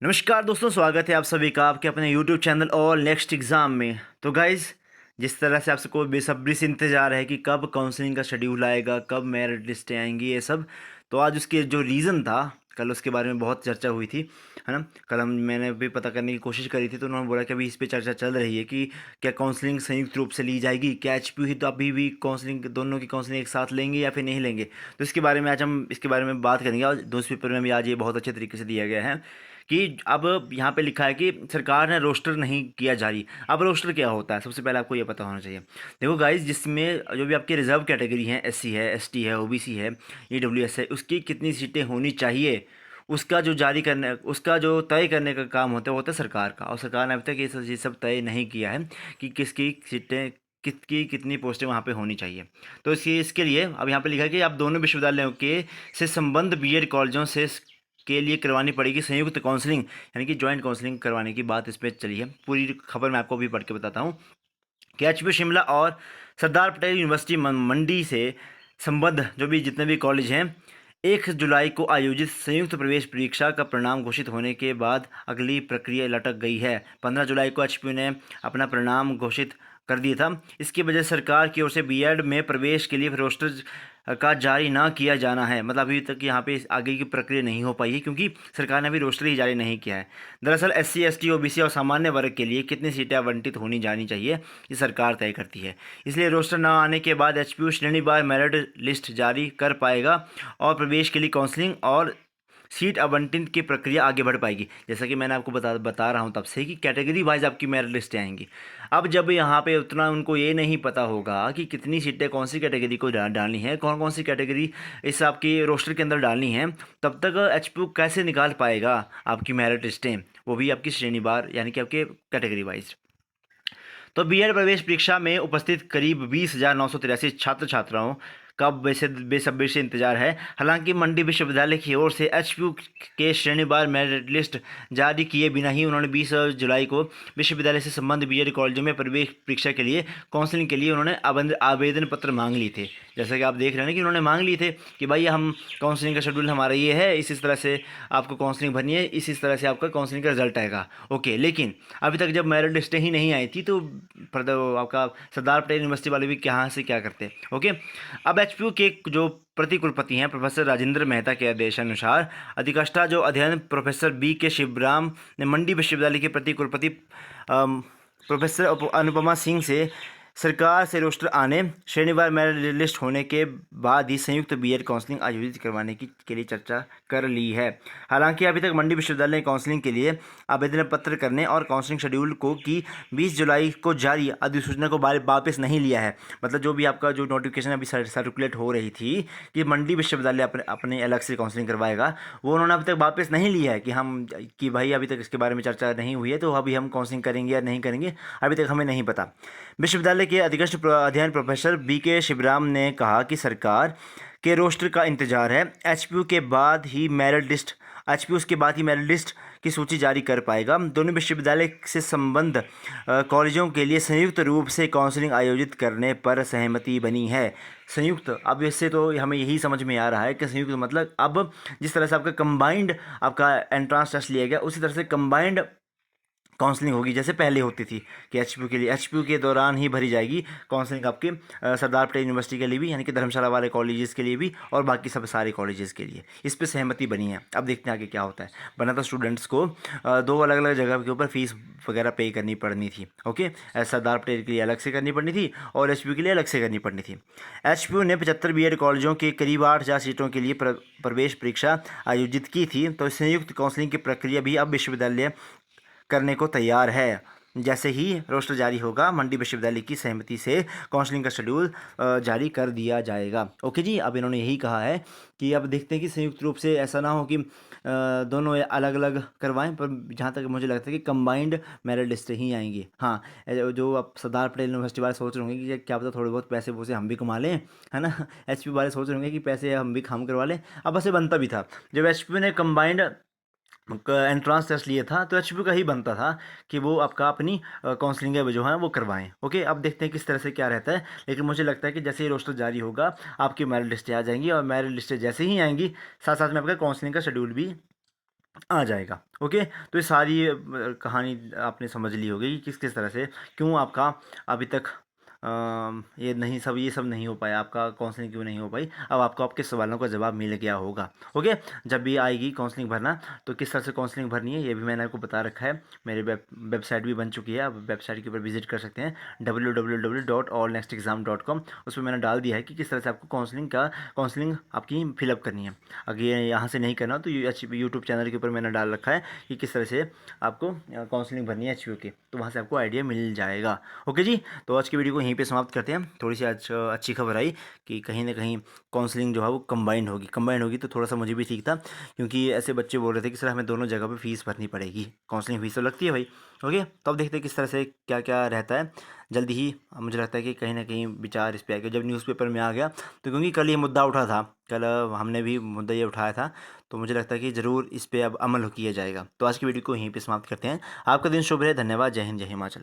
नमस्कार दोस्तों, स्वागत है आप सभी का आपके अपने YouTube चैनल और नेक्स्ट एग्ज़ाम में। तो गाइज़, जिस तरह से आप सबको बेसब्री से इंतज़ार है कि कब काउंसलिंग का शेड्यूल आएगा, कब मेरिट लिस्टें आएंगी, ये सब। तो आज उसके जो रीज़न था, कल उसके बारे में बहुत चर्चा हुई थी, है ना। कल मैंने भी पता करने की कोशिश करी थी, तो उन्होंने बोला कि अभी इस पे चर्चा चल रही है कि क्या काउंसलिंग संयुक्त रूप से ली जाएगी, क्या एचपीयू ही तो अभी भी काउंसलिंग, दोनों की काउंसलिंग एक साथ लेंगे या फिर नहीं लेंगे। तो इसके बारे में आज हम इसके बारे में बात करेंगे, और दोस्त पेपर में भी आज ये बहुत अच्छे तरीके से दिया गया है कि अब यहाँ पे लिखा है कि सरकार ने रोस्टर नहीं किया जारी। अब रोस्टर क्या होता है, सबसे पहले आपको ये पता होना चाहिए। देखो गाइस, जिसमें जो भी आपकी रिजर्व कैटेगरी हैं, एससी है, एसटी है, ओबीसी है, ईडब्ल्यूएस है, उसकी कितनी सीटें होनी चाहिए, उसका जो जारी करने, उसका जो तय करने का काम होता है सरकार का। और सरकार ने अभी तक ये सब तय नहीं किया है कि किसकी सीटें, किसकी कितनी पोस्टें वहाँ पे होनी चाहिए। तो इसके लिए अब यहाँ पे लिखा है कि आप दोनों विश्वविद्यालयों के से संबंध बीएड कॉलेजों से के लिए करवानी पड़ेगी संयुक्त काउंसलिंग, यानी कि जॉइंट काउंसलिंग करवाने की बात इस पर चली है। पूरी खबर मैं आपको भी पढ़ के बताता हूँ कि एचपीयू शिमला और सरदार पटेल यूनिवर्सिटी मंडी से संबद्ध जो भी जितने भी कॉलेज हैं, 1 जुलाई को आयोजित संयुक्त प्रवेश परीक्षा का परिणाम घोषित होने के बाद अगली प्रक्रिया लटक गई है। 15 जुलाई को एचपीयू ने अपना परिणाम घोषित कर दिया था। इसकी वजह से सरकार की ओर से बीएड में प्रवेश के लिए रोस्टर का जारी ना किया जाना है। मतलब अभी तक यहाँ पे आगे की प्रक्रिया नहीं हो पाई है, क्योंकि सरकार ने अभी रोस्टर ही जारी नहीं किया है। दरअसल एससी, एसटी, ओबीसी और सामान्य वर्ग के लिए कितनी सीटें आवंटित होनी जानी चाहिए, ये सरकार तय करती है। इसलिए रोस्टर न आने के बाद एचपीयू श्रेणीवार मेरिट लिस्ट जारी कर पाएगा और प्रवेश के लिए काउंसलिंग और सीट आवंटन की प्रक्रिया आगे बढ़ पाएगी। जैसा कि मैंने आपको बता रहा हूँ तब से कि कैटेगरी वाइज आपकी मेरिट लिस्टें आएंगी। अब जब यहाँ पे उतना उनको ये नहीं पता होगा कि कितनी सीटें कौन सी कैटेगरी को डालनी है, कौन कौन सी कैटेगरी इस आपकी रोस्टर के अंदर डालनी है, तब तक एचपीयू कैसे निकाल पाएगा आपकी मेरिट लिस्टें, वो भी आपकी श्रेणीवार, यानी कि आपके कैटेगरी वाइज। तो बीएड प्रवेश परीक्षा में उपस्थित करीब 20,983 छात्र छात्राओं का बेसब्री से इंतजार है। हालांकि मंडी विश्वविद्यालय की ओर से एचपीयू के श्रेणीवार मेरिट लिस्ट जारी किए बिना ही उन्होंने 20 जुलाई को विश्वविद्यालय से संबंध बीएड कॉलेजों में प्रवेश परीक्षा के लिए काउंसलिंग के लिए उन्होंने आवेदन पत्र मांग लिए थे। जैसा कि आप देख रहे हैं कि उन्होंने मांग लिए थे कि भाई हम काउंसलिंग का शेड्यूल हमारा ये है, इस तरह से आपको काउंसलिंग भरनी है, इस तरह से आपका काउंसलिंग का रिजल्ट आएगा। ओके, लेकिन अभी तक जब मेरिट लिस्टें ही नहीं आई थी, तो आपका सरदार पटेल यूनिवर्सिटी वाले भी कहाँ से क्या करते। ओके, अब एचपीयू के जो प्रति कुलपति हैं प्रोफेसर राजेंद्र मेहता के आदेशानुसार अधिकाष्ठा जो अध्ययन प्रोफेसर बी के शिवराम ने मंडी विश्वविद्यालय के प्रति कुलपति प्रोफेसर अनुपमा सिंह से सरकार से रोस्टर आने, श्रेणीवार मेरिट लिस्ट होने के बाद ही संयुक्त बीएड काउंसलिंग आयोजित करवाने की के लिए चर्चा कर ली है। हालांकि अभी तक मंडी विश्वविद्यालय ने काउंसलिंग के लिए आवेदन पत्र करने और काउंसलिंग शेड्यूल को की 20 जुलाई को जारी अधिसूचना को वापस नहीं लिया है। मतलब जो भी आपका जो नोटिफिकेशन अभी सर्कुलेट हो रही थी कि मंडी विश्वविद्यालय अपने अलग से काउंसलिंग करवाएगा, वो उन्होंने अभी तक वापस नहीं लिया है कि भाई अभी तक इसके बारे में चर्चा नहीं हुई है, तो अभी हम काउंसलिंग करेंगे या नहीं करेंगे, अभी तक हमें नहीं पता। विश्वविद्यालय के अधिकांश अध्ययन प्रोफेसर बी के शिवराम ने कहा कि सरकार के रोस्टर का इंतजार है। एचपीयू के बाद ही मेरिट लिस्ट एचपीयू के बाद ही मेरिट लिस्ट की सूची जारी कर पाएगा। दोनों विश्वविद्यालय से संबद्ध कॉलेजों के लिए संयुक्त रूप से काउंसलिंग आयोजित करने पर सहमति बनी है। संयुक्त, अब इससे तो हमें यही समझ में आ रहा है कि संयुक्त मतलब अब जिस तरह से आपका कंबाइंड आपका एंट्रांस टेस्ट लिया गया, उसी तरह से कंबाइंड काउंसलिंग होगी जैसे पहले होती थी कि एचपीयू के दौरान ही भरी जाएगी काउंसलिंग आपके सरदार पटेल यूनिवर्सिटी के लिए भी, यानी कि धर्मशाला वाले कॉलेजेस के लिए भी, और बाकी सब सारे कॉलेजेस के लिए। इस पे सहमति बनी है। अब देखते हैं आगे क्या होता है। बना तो स्टूडेंट्स को दो अलग अलग जगह के ऊपर फीस वगैरह पे करनी पड़नी थी। ओके, सरदार पटेल के लिए अलग से करनी पड़नी थी और एचपीयू के लिए अलग से करनी पड़नी थी। एचपीयू ने 75 बीएड कॉलेजों के करीब 8,000 सीटों के लिए प्रवेश परीक्षा आयोजित की थी। तो संयुक्त काउंसलिंग की प्रक्रिया भी अब विश्वविद्यालय करने को तैयार है। जैसे ही रोस्टर जारी होगा, मंडी विश्वविद्यालय की सहमति से काउंसलिंग का शेड्यूल जारी कर दिया जाएगा। ओके जी, अब इन्होंने यही कहा है कि अब देखते हैं कि संयुक्त रूप से ऐसा ना हो कि दोनों अलग अलग करवाएं, पर जहाँ तक मुझे लगता है कि कंबाइंड मेरिट लिस्ट ही आएंगी। हाँ, जो अब सरदार पटेल यूनिवर्सिटी वाले सोच रहे होंगे कि क्या पता थोड़े बहुत पैसे वैसे हम भी कमा लें, है ना। एचपीयू वाले सोच रहे होंगे कि पैसे हम भी काम करवा लें। अब ऐसे बनता भी था जब एचपीयू ने कंबाइंड एंट्रांस टेस्ट लिए था, तो एचपीयू का ही बनता था कि वो आपका अपनी काउंसलिंग जो है वो करवाएं। ओके, अब देखते हैं किस तरह से क्या रहता है। लेकिन मुझे लगता है कि जैसे ही रोस्टर जारी होगा, आपकी मेरिट लिस्टें आ जाएंगी, और मेरिट लिस्टें जैसे ही आएंगी, साथ साथ में आपका काउंसलिंग का शेड्यूल भी आ जाएगा। ओके, तो ये सारी कहानी आपने समझ ली होगी कि किस किस तरह से क्यों आपका अभी तक ये सब नहीं हो पाया, आपका काउंसलिंग क्यों नहीं हो पाई। अब आपको आपके सवालों का जवाब मिल गया होगा। ओके, जब भी आएगी काउंसलिंग भरना तो किस तरह से काउंसलिंग भरनी है ये भी मैंने आपको बता रखा है। मेरी वेबसाइट भी बन चुकी है, आप वेबसाइट के ऊपर विजिट कर सकते हैं www.allnextexam.com। उसमें मैंने डाल दिया है कि किस तरह से आपको काउंसलिंग आपकी फिलअप करनी है। अगर ये यहाँ से नहीं करना तो यूट्यूब चैनल के ऊपर मैंने डाल रखा है कि किस तरह से आपको काउंसलिंग भरनी है एचपीयू की, तो वहाँ से आपको आइडिया मिल जाएगा। ओके जी, तो आज की वीडियो को यहीं पे समाप्त करते हैं। थोड़ी सी आज अच्छी खबर आई कि कहीं ना कहीं काउंसलिंग जो है वो कंबाइंड होगी तो थोड़ा सा मुझे भी ठीक था, क्योंकि ऐसे बच्चे बोल रहे थे कि सर हमें दोनों जगह पे फीस भरनी पड़ेगी, काउंसलिंग फीस तो लगती है भाई। ओके, तो अब देखते हैं किस तरह से क्या क्या रहता है। जल्दी ही मुझे लगता है कि कहीं ना कहीं विचार इस पर आएगा जब न्यूज़पेपर में आ गया, तो क्योंकि कल ये मुद्दा उठा था, कल हमने भी मुद्दा ये उठाया था, तो मुझे लगता है कि ज़रूर इस पर अब अमल किया जाएगा। तो आज की वीडियो को यहीं पे समाप्त करते हैं। आपका दिन शुभ रहे। धन्यवाद। जय हिंद, जय हिमाचल।